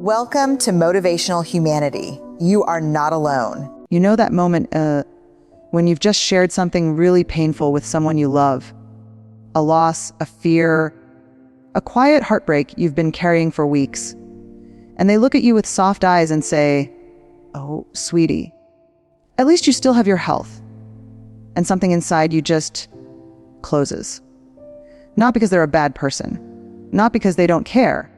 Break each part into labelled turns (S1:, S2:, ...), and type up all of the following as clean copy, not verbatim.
S1: Welcome to Motivational Humanity. You are not alone.
S2: You know that moment when you've just shared something really painful with someone you love? A loss, a fear, a quiet heartbreak you've been carrying for weeks. And they look at you with soft eyes and say, "Oh, sweetie, at least you still have your health." And something inside you just closes. Not because they're a bad person, not because they don't care,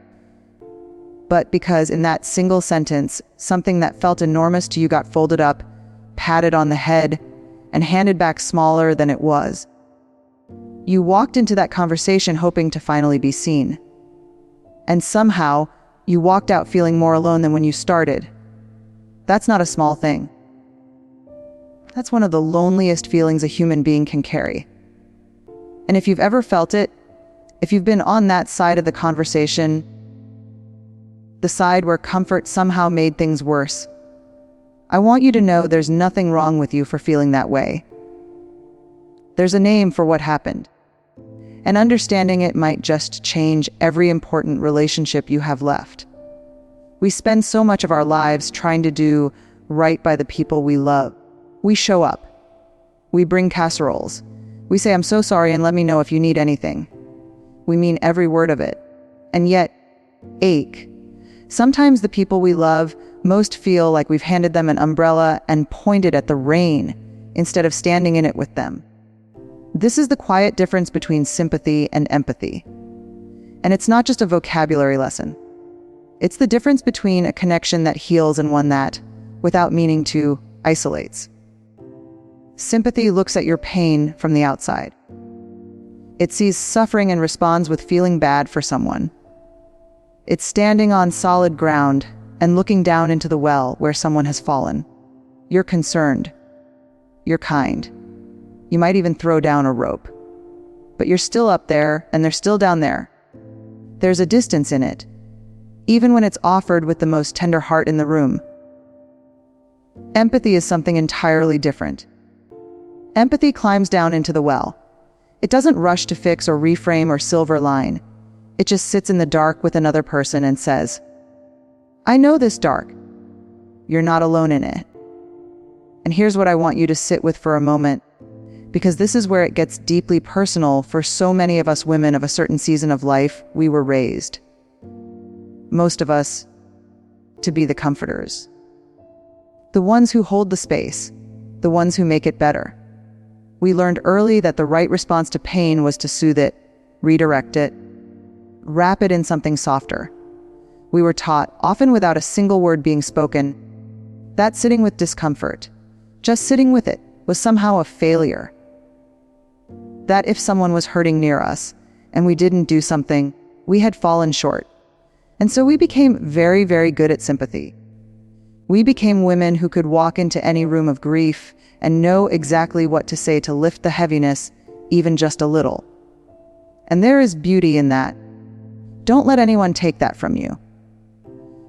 S2: but because in that single sentence, something that felt enormous to you got folded up, patted on the head, and handed back smaller than it was. You walked into that conversation hoping to finally be seen. And somehow, you walked out feeling more alone than when you started. That's not a small thing. That's one of the loneliest feelings a human being can carry. And if you've ever felt it, if you've been on that side of the conversation, the side where comfort somehow made things worse, I want you to know there's nothing wrong with you for feeling that way. There's a name for what happened, and understanding it might just change every important relationship you have left. We spend so much of our lives trying to do right by the people we love. We show up. We bring casseroles. We say, "I'm so sorry, and let me know if you need anything." We mean every word of it, and yet ache. Sometimes the people we love most feel like we've handed them an umbrella and pointed at the rain instead of standing in it with them. This is the quiet difference between sympathy and empathy. And it's not just a vocabulary lesson. It's the difference between a connection that heals and one that, without meaning to, isolates. Sympathy looks at your pain from the outside. It sees suffering and responds with feeling bad for someone. It's standing on solid ground and looking down into the well where someone has fallen. You're concerned. You're kind. You might even throw down a rope. But you're still up there, and they're still down there. There's a distance in it, even when it's offered with the most tender heart in the room. Empathy is something entirely different. Empathy climbs down into the well. It doesn't rush to fix or reframe or silver line. It just sits in the dark with another person and says, "I know this dark. You're not alone in it." And here's what I want you to sit with for a moment, because this is where it gets deeply personal for so many of us women of a certain season of life we were raised. Most of us to be the comforters. The ones who hold the space, the ones who make it better. We learned early that the right response to pain was to soothe it, redirect it, wrap it in something softer. We were taught, often without a single word being spoken, that sitting with discomfort, just sitting with it, was somehow a failure. That if someone was hurting near us and we didn't do something, we had fallen short. And so we became very, very good at sympathy. We became women who could walk into any room of grief and know exactly what to say to lift the heaviness, even just a little. And there is beauty in that. Don't let anyone take that from you.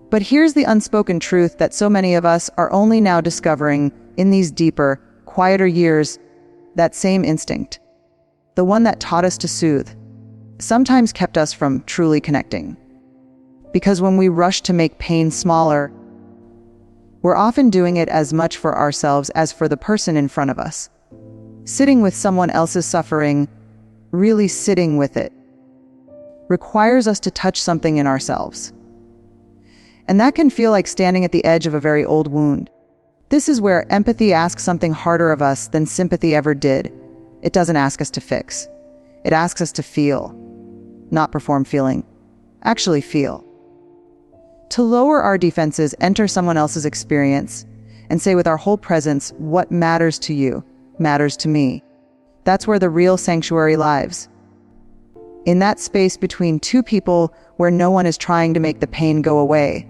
S2: But here's the unspoken truth that so many of us are only now discovering in these deeper, quieter years, that same instinct, the one that taught us to soothe, sometimes kept us from truly connecting. Because when we rush to make pain smaller, we're often doing it as much for ourselves as for the person in front of us. Sitting with someone else's suffering, really sitting with it, requires us to touch something in ourselves. And that can feel like standing at the edge of a very old wound. This is where empathy asks something harder of us than sympathy ever did. It doesn't ask us to fix. It asks us to feel, not perform feeling. Actually feel. To lower our defenses, enter someone else's experience, and say with our whole presence, "What matters to you, matters to me." That's where the real sanctuary lives. In that space between two people where no one is trying to make the pain go away.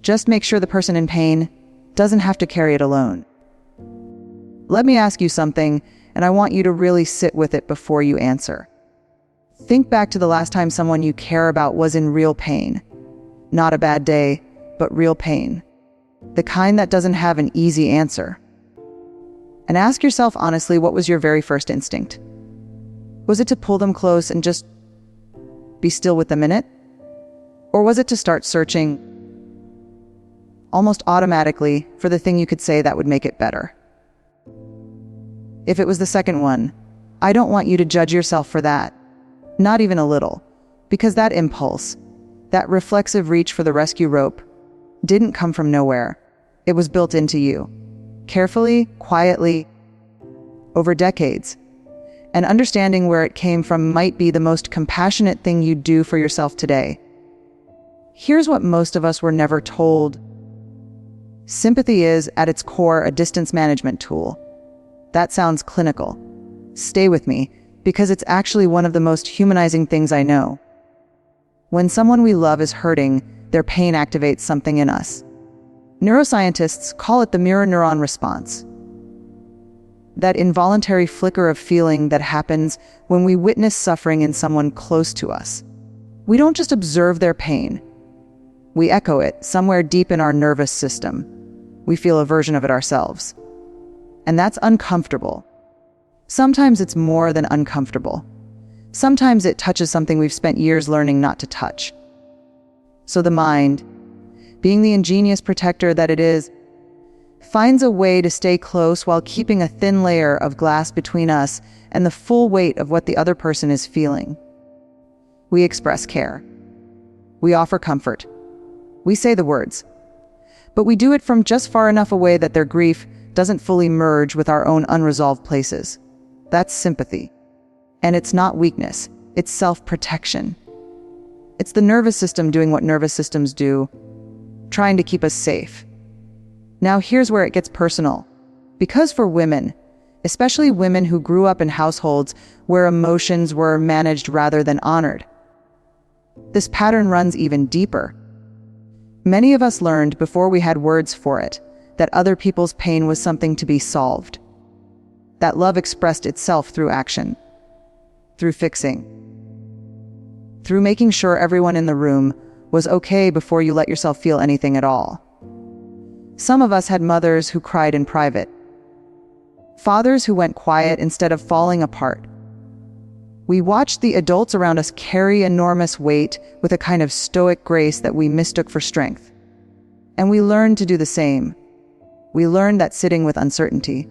S2: Just make sure the person in pain doesn't have to carry it alone. Let me ask you something, and I want you to really sit with it before you answer. Think back to the last time someone you care about was in real pain. Not a bad day, but real pain. The kind that doesn't have an easy answer. And ask yourself honestly, what was your very first instinct? Was it to pull them close and just be still with them in it? Or was it to start searching almost automatically for the thing you could say that would make it better? If it was the second one, I don't want you to judge yourself for that. Not even a little. Because that impulse, that reflexive reach for the rescue rope, didn't come from nowhere. It was built into you. Carefully, quietly, over decades. And understanding where it came from might be the most compassionate thing you do for yourself today. Here's what most of us were never told. Sympathy is, at its core, a distance management tool. That sounds clinical. Stay with me, because it's actually one of the most humanizing things I know. When someone we love is hurting, their pain activates something in us. Neuroscientists call it the mirror neuron response. That involuntary flicker of feeling that happens when we witness suffering in someone close to us. We don't just observe their pain. We echo it somewhere deep in our nervous system. We feel a version of it ourselves. And that's uncomfortable. Sometimes it's more than uncomfortable. Sometimes it touches something we've spent years learning not to touch. So the mind, being the ingenious protector that it is, finds a way to stay close while keeping a thin layer of glass between us and the full weight of what the other person is feeling. We express care. We offer comfort. We say the words. But we do it from just far enough away that their grief doesn't fully merge with our own unresolved places. That's sympathy. And it's not weakness. It's self-protection. It's the nervous system doing what nervous systems do, trying to keep us safe. Now here's where it gets personal. Because for women, especially women who grew up in households where emotions were managed rather than honored, this pattern runs even deeper. Many of us learned before we had words for it that other people's pain was something to be solved. That love expressed itself through action, through fixing, through making sure everyone in the room was okay before you let yourself feel anything at all. Some of us had mothers who cried in private, fathers who went quiet instead of falling apart. We watched the adults around us carry enormous weight with a kind of stoic grace that we mistook for strength. And we learned to do the same. We learned that sitting with uncertainty,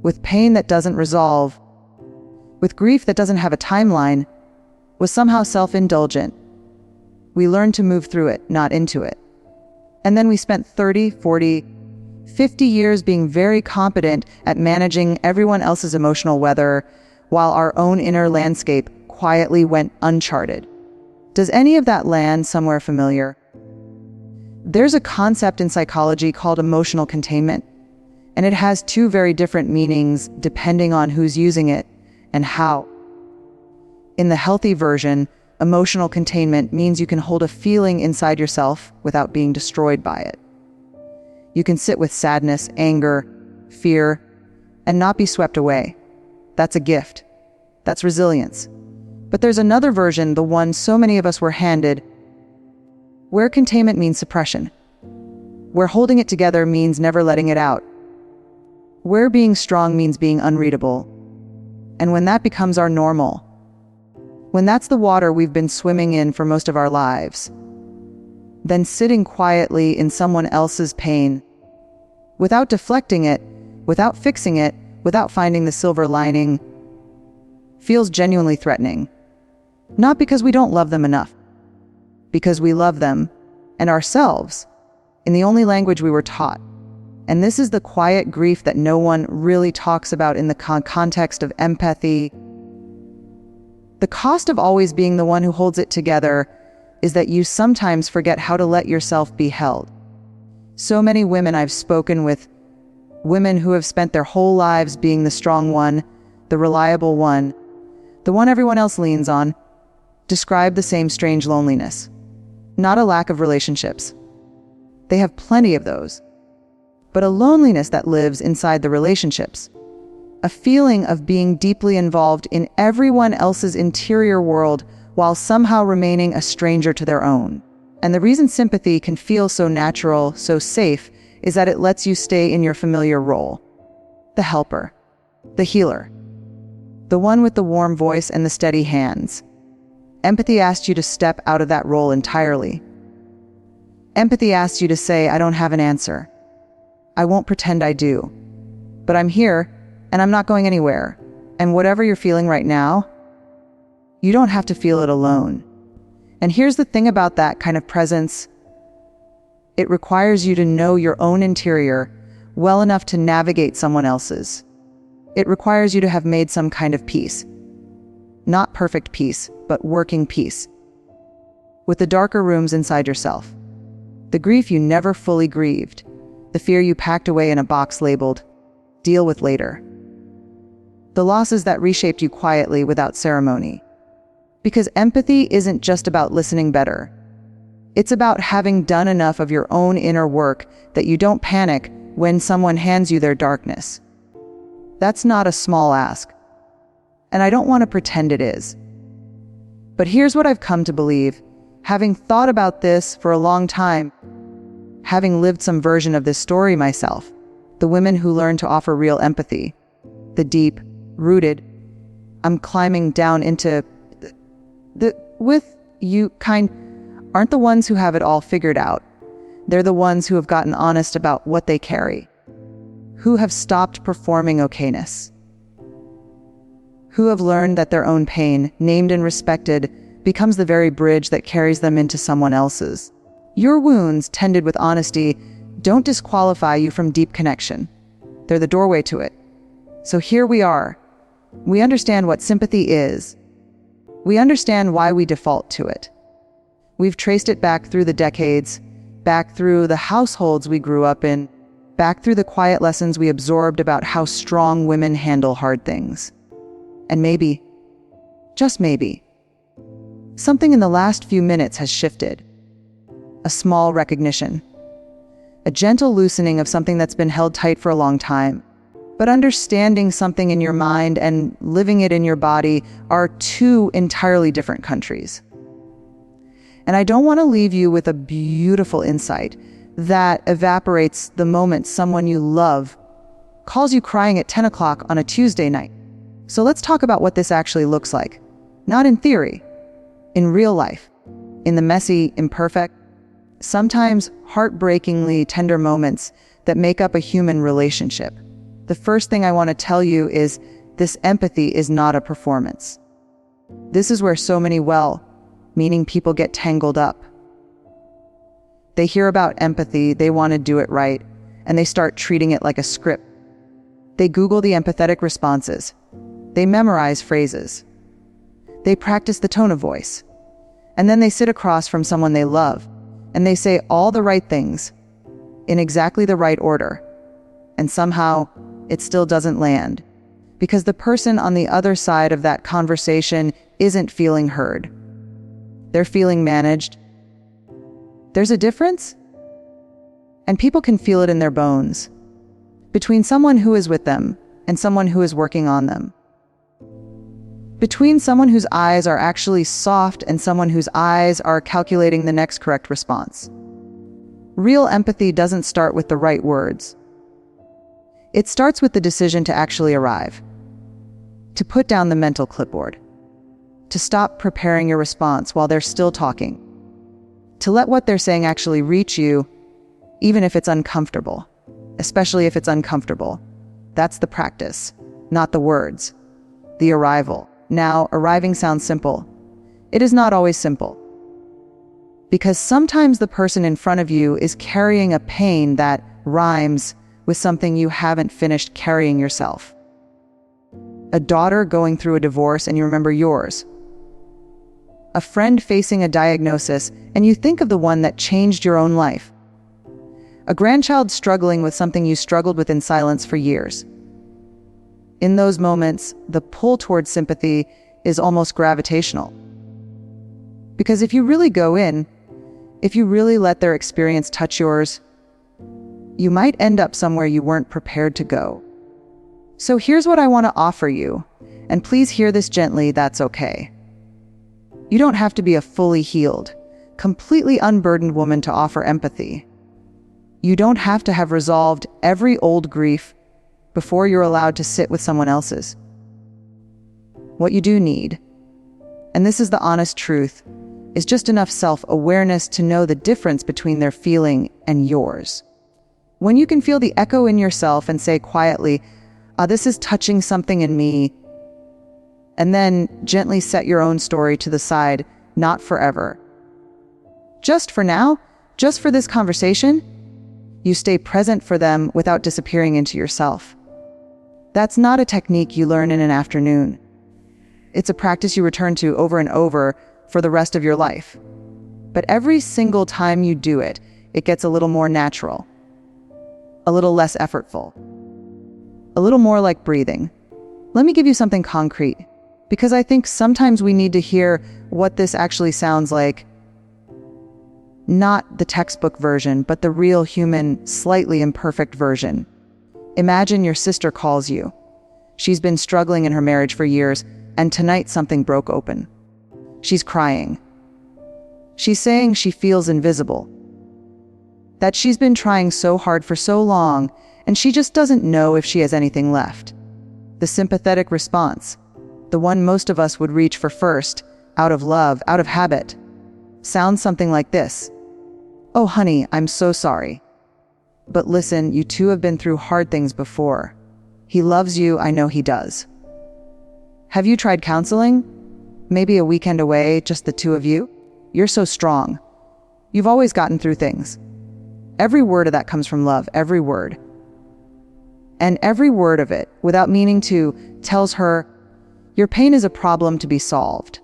S2: with pain that doesn't resolve, with grief that doesn't have a timeline, was somehow self-indulgent. We learned to move through it, not into it. And then we spent 30, 40, 50 years being very competent at managing everyone else's emotional weather, while our own inner landscape quietly went uncharted. Does any of that land somewhere familiar? There's a concept in psychology called emotional containment, and it has two very different meanings depending on who's using it and how. In the healthy version, emotional containment means you can hold a feeling inside yourself without being destroyed by it. You can sit with sadness, anger, fear, and not be swept away. That's a gift. That's resilience. But there's another version, the one so many of us were handed, where containment means suppression, where holding it together means never letting it out, where being strong means being unreadable. And when that becomes our normal, when that's the water we've been swimming in for most of our lives, then sitting quietly in someone else's pain, without deflecting it, without fixing it, without finding the silver lining, feels genuinely threatening. Not because we don't love them enough, because we love them and ourselves in the only language we were taught. And this is the quiet grief that no one really talks about in the context of empathy. The cost of always being the one who holds it together is that you sometimes forget how to let yourself be held. So many women I've spoken with, women who have spent their whole lives being the strong one, the reliable one, the one everyone else leans on, describe the same strange loneliness. Not a lack of relationships. They have plenty of those. But a loneliness that lives inside the relationships. A feeling of being deeply involved in everyone else's interior world while somehow remaining a stranger to their own. And the reason sympathy can feel so natural, so safe, is that it lets you stay in your familiar role. The helper, the healer, the one with the warm voice and the steady hands. Empathy asks you to step out of that role entirely. Empathy asks you to say, I don't have an answer. I won't pretend I do. But I'm here, and I'm not going anywhere. And whatever you're feeling right now, you don't have to feel it alone. And here's the thing about that kind of presence. It requires you to know your own interior well enough to navigate someone else's. It requires you to have made some kind of peace. Not perfect peace, but working peace. With the darker rooms inside yourself. The grief you never fully grieved. The fear you packed away in a box labeled, deal with later. The losses that reshaped you quietly without ceremony. Because empathy isn't just about listening better. It's about having done enough of your own inner work that you don't panic when someone hands you their darkness. That's not a small ask. And I don't want to pretend it is. But here's what I've come to believe, having thought about this for a long time, having lived some version of this story myself, the women who learn to offer real empathy, the deep, rooted, I'm climbing down into the with you kind, aren't the ones who have it all figured out. They're the ones who have gotten honest about what they carry, who have stopped performing okayness, who have learned that their own pain, named and respected, becomes the very bridge that carries them into someone else's. Your wounds, tended with honesty, don't disqualify you from deep connection. They're the doorway to it. So here we are. We understand what sympathy is. We understand why we default to it. We've traced it back through the decades, back through the households we grew up in, back through the quiet lessons we absorbed about how strong women handle hard things. And maybe, just maybe, something in the last few minutes has shifted. A small recognition. A gentle loosening of something that's been held tight for a long time. But understanding something in your mind and living it in your body are two entirely different countries. And I don't want to leave you with a beautiful insight that evaporates the moment someone you love calls you crying at 10 o'clock on a Tuesday night. So let's talk about what this actually looks like. Not in theory, in real life, in the messy, imperfect, sometimes heartbreakingly tender moments that make up a human relationship. The first thing I want to tell you is this empathy is not a performance. This is where so many well-meaning people get tangled up. They hear about empathy, they want to do it right, and they start treating it like a script. They Google the empathetic responses. They memorize phrases. They practice the tone of voice. And then they sit across from someone they love, and they say all the right things in exactly the right order. And somehow, it still doesn't land. Because the person on the other side of that conversation isn't feeling heard. They're feeling managed. There's a difference? And people can feel it in their bones. Between someone who is with them and someone who is working on them. Between someone whose eyes are actually soft and someone whose eyes are calculating the next correct response. Real empathy doesn't start with the right words. It starts with the decision to actually arrive. To put down the mental clipboard. To stop preparing your response while they're still talking. To let what they're saying actually reach you, even if it's uncomfortable. Especially if it's uncomfortable. That's the practice, not the words. The arrival. Now, arriving sounds simple. It is not always simple. Because sometimes the person in front of you is carrying a pain that rhymes with something you haven't finished carrying yourself. A daughter going through a divorce and you remember yours. A friend facing a diagnosis and you think of the one that changed your own life. A grandchild struggling with something you struggled with in silence for years. In those moments, the pull towards sympathy is almost gravitational. Because if you really go in, if you really let their experience touch yours, you might end up somewhere you weren't prepared to go. So here's what I want to offer you, and please hear this gently, that's okay. You don't have to be a fully healed, completely unburdened woman to offer empathy. You don't have to have resolved every old grief before you're allowed to sit with someone else's. What you do need And this is the honest truth, is just enough self-awareness to know the difference between their feeling and yours. When you can feel the echo in yourself and say quietly, this is touching something in me, and then gently set your own story to the side, not forever. Just for now, just for this conversation, you stay present for them without disappearing into yourself. That's not a technique you learn in an afternoon. It's a practice you return to over and over for the rest of your life. But every single time you do it, it gets a little more natural, a little less effortful, a little more like breathing. Let me give you something concrete, because I think sometimes we need to hear what this actually sounds like. Not the textbook version, but the real human, slightly imperfect version. Imagine your sister calls you. She's been struggling in her marriage for years, and tonight something broke open. She's crying. She's saying she feels invisible, that she's been trying so hard for so long, and she just doesn't know if she has anything left. The sympathetic response, the one most of us would reach for first, out of love, out of habit, sounds something like this. "Oh, honey, I'm so sorry. But listen, you two have been through hard things before. He loves you, I know he does. Have you tried counseling? Maybe a weekend away, just the two of you? You're so strong. You've always gotten through things." Every word of that comes from love, every word. And every word of it, without meaning to, tells her, your pain is a problem to be solved.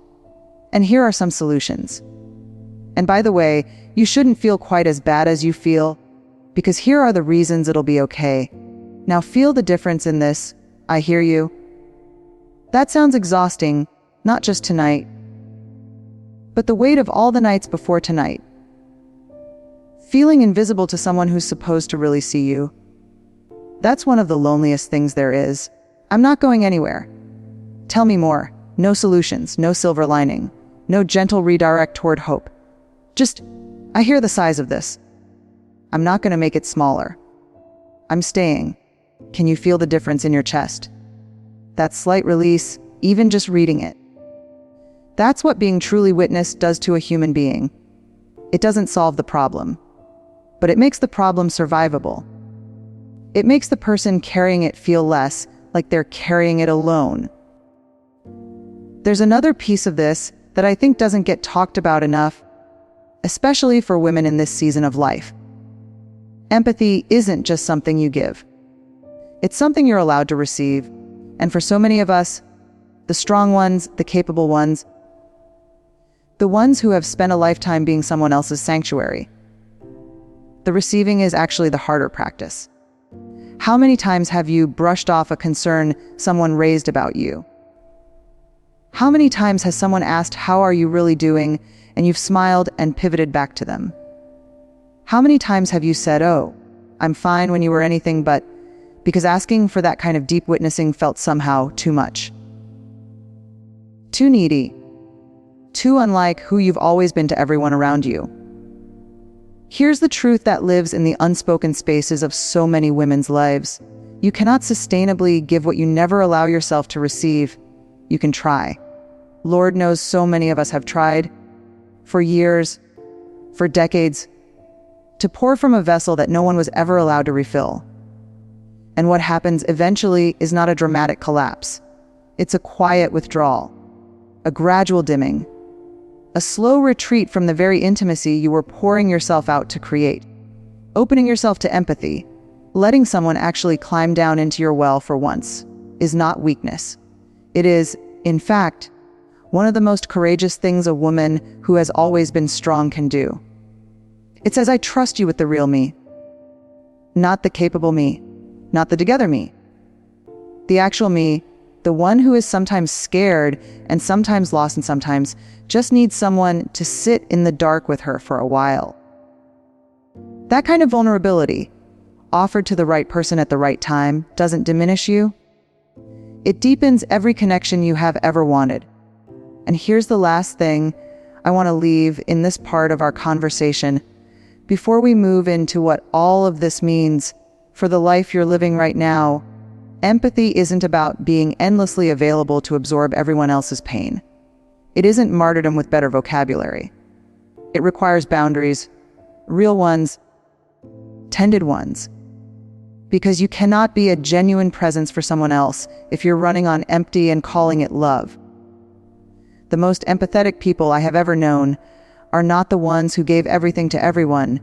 S2: And here are some solutions. And by the way, you shouldn't feel quite as bad as you feel, because here are the reasons it'll be okay. Now feel the difference in this. I hear you. That sounds exhausting, not just tonight, but the weight of all the nights before tonight. Feeling invisible to someone who's supposed to really see you. That's one of the loneliest things there is. I'm not going anywhere. Tell me more. No solutions, no silver lining, no gentle redirect toward hope. Just, I hear the size of this. I'm not going to make it smaller. I'm staying. Can you feel the difference in your chest? That slight release, even just reading it. That's what being truly witnessed does to a human being. It doesn't solve the problem, but it makes the problem survivable. It makes the person carrying it feel less like they're carrying it alone. There's another piece of this that I think doesn't get talked about enough, especially for women in this season of life. Empathy isn't just something you give. It's something you're allowed to receive. And for so many of us, the strong ones, the capable ones, the ones who have spent a lifetime being someone else's sanctuary, the receiving is actually the harder practice. How many times have you brushed off a concern someone raised about you? How many times has someone asked, "How are you really doing?" and you've smiled and pivoted back to them? How many times have you said, "Oh, I'm fine," when you were anything but, because asking for that kind of deep witnessing felt somehow too much? Too needy. Too unlike who you've always been to everyone around you. Here's the truth that lives in the unspoken spaces of so many women's lives. You cannot sustainably give what you never allow yourself to receive. You can try. Lord knows so many of us have tried, for years, for decades, to pour from a vessel that no one was ever allowed to refill. And what happens eventually is not a dramatic collapse. It's a quiet withdrawal, a gradual dimming, a slow retreat from the very intimacy you were pouring yourself out to create. Opening yourself to empathy, letting someone actually climb down into your well for once, is not weakness. It is, in fact, one of the most courageous things a woman who has always been strong can do. It says, I trust you with the real me, not the capable me, not the together me. The actual me, the one who is sometimes scared and sometimes lost and sometimes just needs someone to sit in the dark with her for a while. That kind of vulnerability, offered to the right person at the right time, doesn't diminish you. It deepens every connection you have ever wanted. And here's the last thing I want to leave in this part of our conversation before we move into what all of this means for the life you're living right now. Empathy isn't about being endlessly available to absorb everyone else's pain. It isn't martyrdom with better vocabulary. It requires boundaries, real ones, tended ones. Because you cannot be a genuine presence for someone else if you're running on empty and calling it love. The most empathetic people I have ever known are not the ones who gave everything to everyone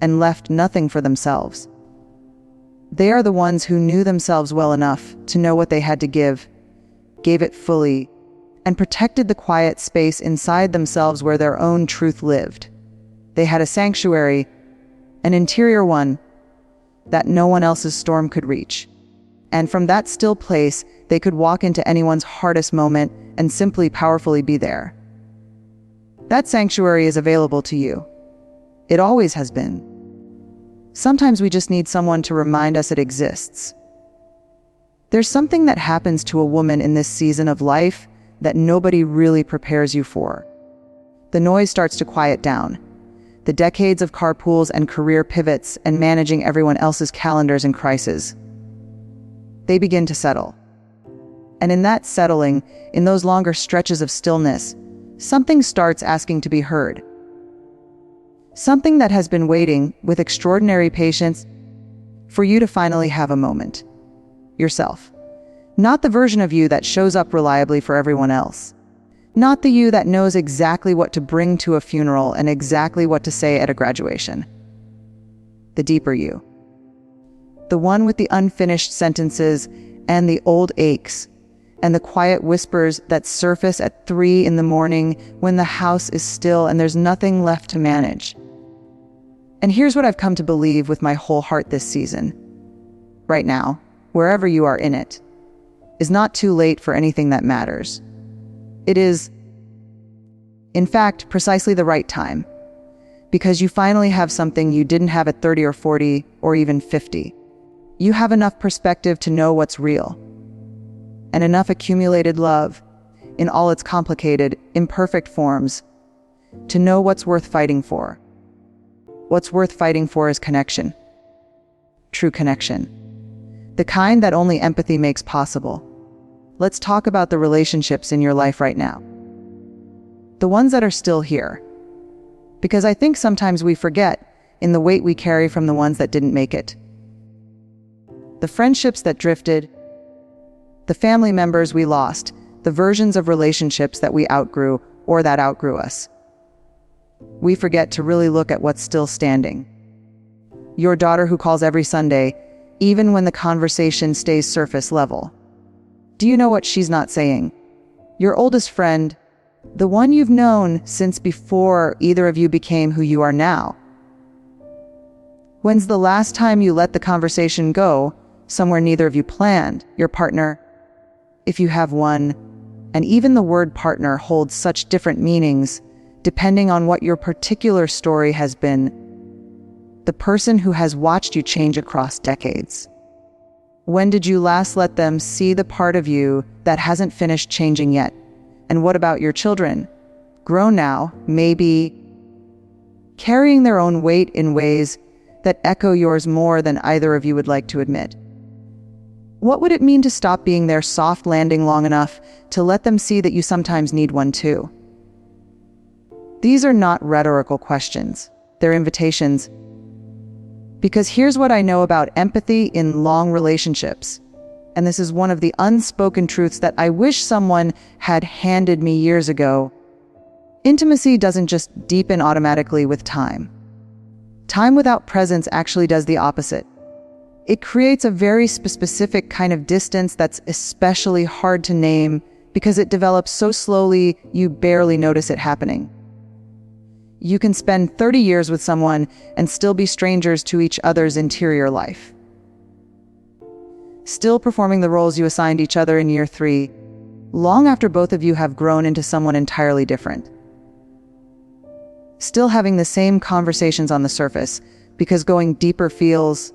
S2: and left nothing for themselves. They are the ones who knew themselves well enough to know what they had to give, gave it fully, and protected the quiet space inside themselves where their own truth lived. They had a sanctuary, an interior one, that no one else's storm could reach. And from that still place, they could walk into anyone's hardest moment and simply powerfully be there. That sanctuary is available to you. It always has been. Sometimes we just need someone to remind us it exists. There's something that happens to a woman in this season of life that nobody really prepares you for. The noise starts to quiet down. The decades of carpools and career pivots and managing everyone else's calendars and crises. They begin to settle. And in that settling, in those longer stretches of stillness, something starts asking to be heard. Something that has been waiting with extraordinary patience for you to finally have a moment. Yourself. Not the version of you that shows up reliably for everyone else. Not the you that knows exactly what to bring to a funeral and exactly what to say at a graduation. The deeper you. The one with the unfinished sentences and the old aches and the quiet whispers that surface at 3 a.m. when the house is still and there's nothing left to manage. And here's what I've come to believe with my whole heart this season. Right now, wherever you are in it, is not too late for anything that matters. It is, in fact, precisely the right time, because you finally have something you didn't have at 30 or 40 or even 50. You have enough perspective to know what's real, and enough accumulated love in all its complicated, imperfect forms to know what's worth fighting for. What's worth fighting for is connection. True connection. The kind that only empathy makes possible. Let's talk about the relationships in your life right now. The ones that are still here. Because I think sometimes we forget in the weight we carry from the ones that didn't make it. The friendships that drifted, the family members we lost, the versions of relationships that we outgrew or that outgrew us. We forget to really look at what's still standing. Your daughter who calls every Sunday, even when the conversation stays surface level. Do you know what she's not saying? Your oldest friend, the one you've known since before either of you became who you are now. When's the last time you let the conversation go somewhere neither of you planned? Your partner, if you have one, and even the word partner holds such different meanings depending on what your particular story has been. The person who has watched you change across decades. When did you last let them see the part of you that hasn't finished changing yet? And what about your children? Grown now, maybe carrying their own weight in ways that echo yours more than either of you would like to admit. What would it mean to stop being their soft landing long enough to let them see that you sometimes need one too? These are not rhetorical questions. They're invitations. Because here's what I know about empathy in long relationships. And this is one of the unspoken truths that I wish someone had handed me years ago. Intimacy doesn't just deepen automatically with time. Time without presence actually does the opposite. It creates a very specific kind of distance that's especially hard to name because it develops so slowly you barely notice it happening. You can spend 30 years with someone and still be strangers to each other's interior life. Still performing the roles you assigned each other in year 3, long after both of you have grown into someone entirely different. Still having the same conversations on the surface, because going deeper feels,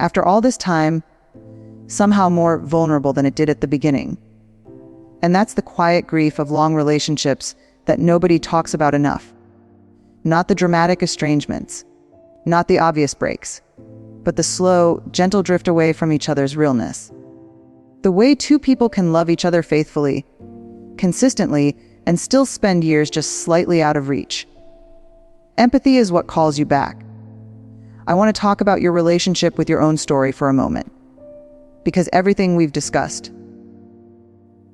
S2: after all this time, somehow more vulnerable than it did at the beginning. And that's the quiet grief of long relationships that nobody talks about enough. Not the dramatic estrangements, not the obvious breaks, but the slow, gentle drift away from each other's realness. The way two people can love each other faithfully, consistently, and still spend years just slightly out of reach. Empathy is what calls you back. I want to talk about your relationship with your own story for a moment, because everything we've discussed,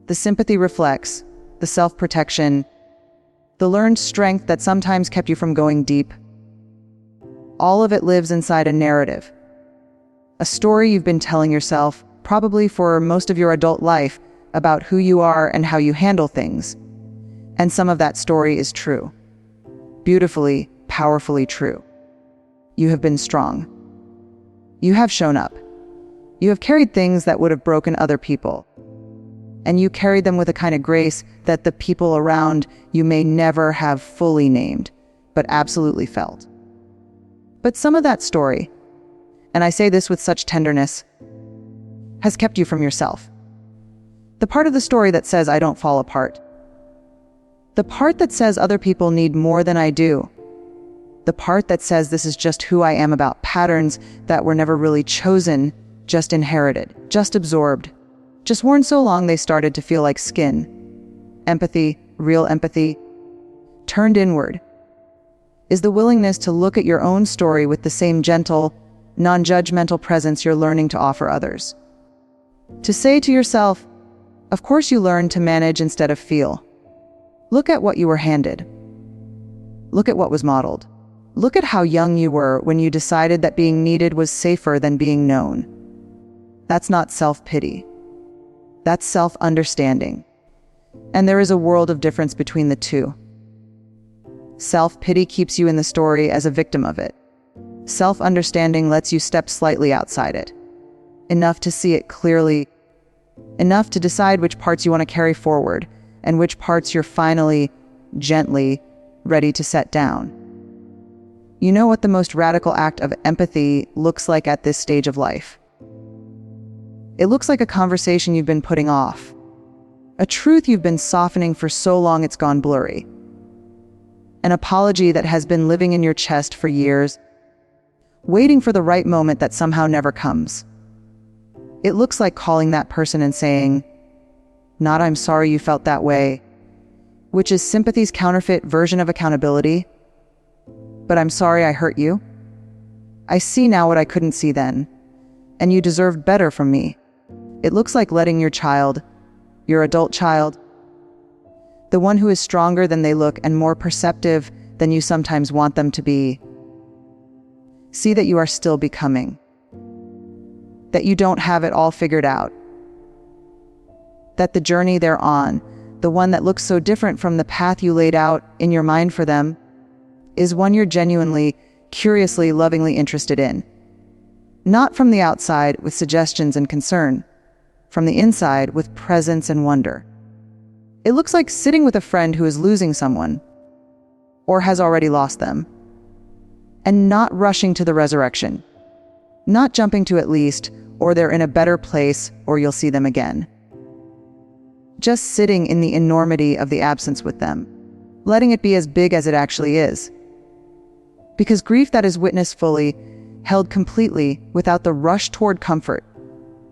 S2: the sympathy reflex, the self-protection, the learned strength that sometimes kept you from going deep, all of it lives inside a narrative. A story you've been telling yourself, probably for most of your adult life, about who you are and how you handle things. And some of that story is true. Beautifully, powerfully true. You have been strong. You have shown up. You have carried things that would have broken other people. And you carried them with a kind of grace that the people around you may never have fully named, but absolutely felt. But some of that story, and I say this with such tenderness, has kept you from yourself. The part of the story that says I don't fall apart. The part that says other people need more than I do. The part that says this is just who I am, about patterns that were never really chosen, just inherited, just absorbed, just worn so long they started to feel like skin. Empathy, real empathy, turned inward, is the willingness to look at your own story with the same gentle, non-judgmental presence you're learning to offer others. To say to yourself, of course you learned to manage instead of feel. Look at what you were handed. Look at what was modeled. Look at how young you were when you decided that being needed was safer than being known. That's not self-pity. That's self-understanding. And there is a world of difference between the two. Self-pity keeps you in the story as a victim of it. Self-understanding lets you step slightly outside it. Enough to see it clearly. Enough to decide which parts you want to carry forward and which parts you're finally, gently, ready to set down. You know what the most radical act of empathy looks like at this stage of life? It looks like a conversation you've been putting off. A truth you've been softening for so long it's gone blurry. An apology that has been living in your chest for years, waiting for the right moment that somehow never comes. It looks like calling that person and saying, not "I'm sorry you felt that way," which is sympathy's counterfeit version of accountability, but "I'm sorry I hurt you. I see now what I couldn't see then, and you deserved better from me." It looks like letting your child, your adult child, the one who is stronger than they look and more perceptive than you sometimes want them to be, see that you are still becoming, that you don't have it all figured out, that the journey they're on, the one that looks so different from the path you laid out in your mind for them, is one you're genuinely, curiously, lovingly interested in. Not from the outside with suggestions and concern, from the inside with presence and wonder. It looks like sitting with a friend who is losing someone, or has already lost them, and not rushing to the resurrection, not jumping to at least, or they're in a better place, or you'll see them again. Just sitting in the enormity of the absence with them, letting it be as big as it actually is. Because grief that is witnessed fully, held completely, without the rush toward comfort,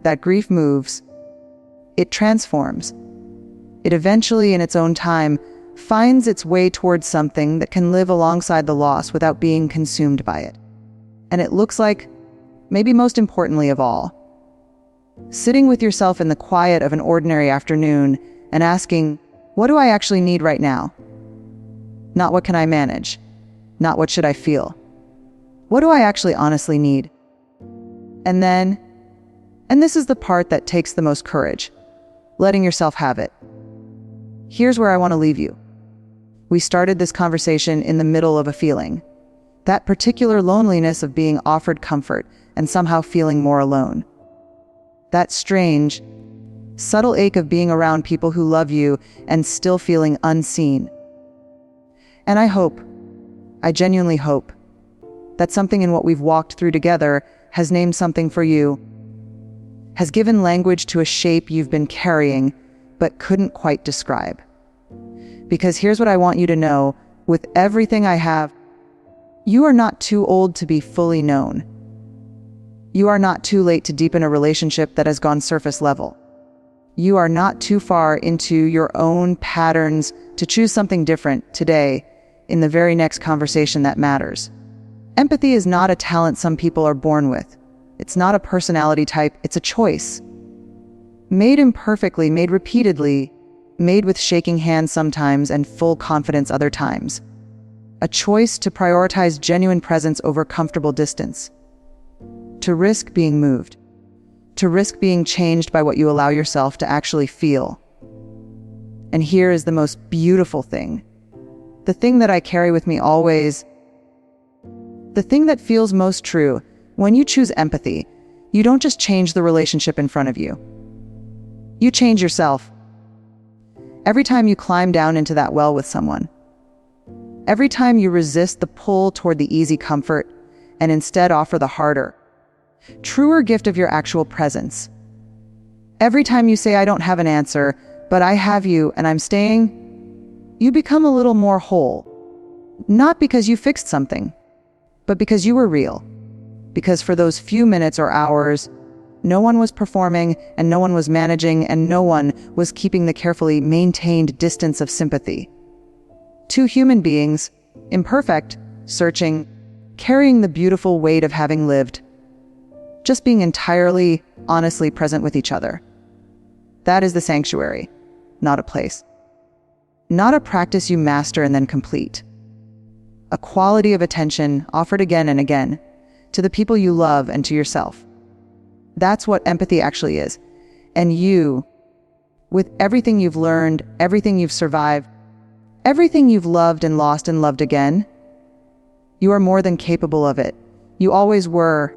S2: that grief moves, it transforms. It eventually, in its own time, finds its way towards something that can live alongside the loss without being consumed by it. And it looks like, maybe most importantly of all, sitting with yourself in the quiet of an ordinary afternoon and asking, what do I actually need right now? Not what can I manage? Not what should I feel? What do I actually honestly need? And then, and this is the part that takes the most courage, letting yourself have it. Here's where I want to leave you. We started this conversation in the middle of a feeling, that particular loneliness of being offered comfort and somehow feeling more alone. That strange, subtle ache of being around people who love you and still feeling unseen. And I genuinely hope, that something in what we've walked through together has named something for you, has given language to a shape you've been carrying but couldn't quite describe. Because here's what I want you to know, with everything I have, you are not too old to be fully known. You are not too late to deepen a relationship that has gone surface level. You are not too far into your own patterns to choose something different today in the very next conversation that matters. Empathy is not a talent some people are born with. It's not a personality type, it's a choice. Made imperfectly, made repeatedly, made with shaking hands sometimes and full confidence other times. A choice to prioritize genuine presence over comfortable distance. To risk being moved. To risk being changed by what you allow yourself to actually feel. And here is the most beautiful thing. The thing that I carry with me always. The thing that feels most true. When you choose empathy, you don't just change the relationship in front of you. You change yourself. Every time you climb down into that well with someone. Every time you resist the pull toward the easy comfort and instead offer the harder, truer gift of your actual presence. Every time you say, I don't have an answer, but I have you and I'm staying, you become a little more whole. Not because you fixed something, but because you were real. Because for those few minutes or hours, no one was performing and no one was managing and no one was keeping the carefully maintained distance of sympathy. Two human beings, imperfect, searching, carrying the beautiful weight of having lived. Just being entirely, honestly present with each other. That is the sanctuary, not a place. Not a practice you master and then complete. A quality of attention offered again and again to the people you love and to yourself. That's what empathy actually is. And you, with everything you've learned, everything you've survived, everything you've loved and lost and loved again, you are more than capable of it. You always were.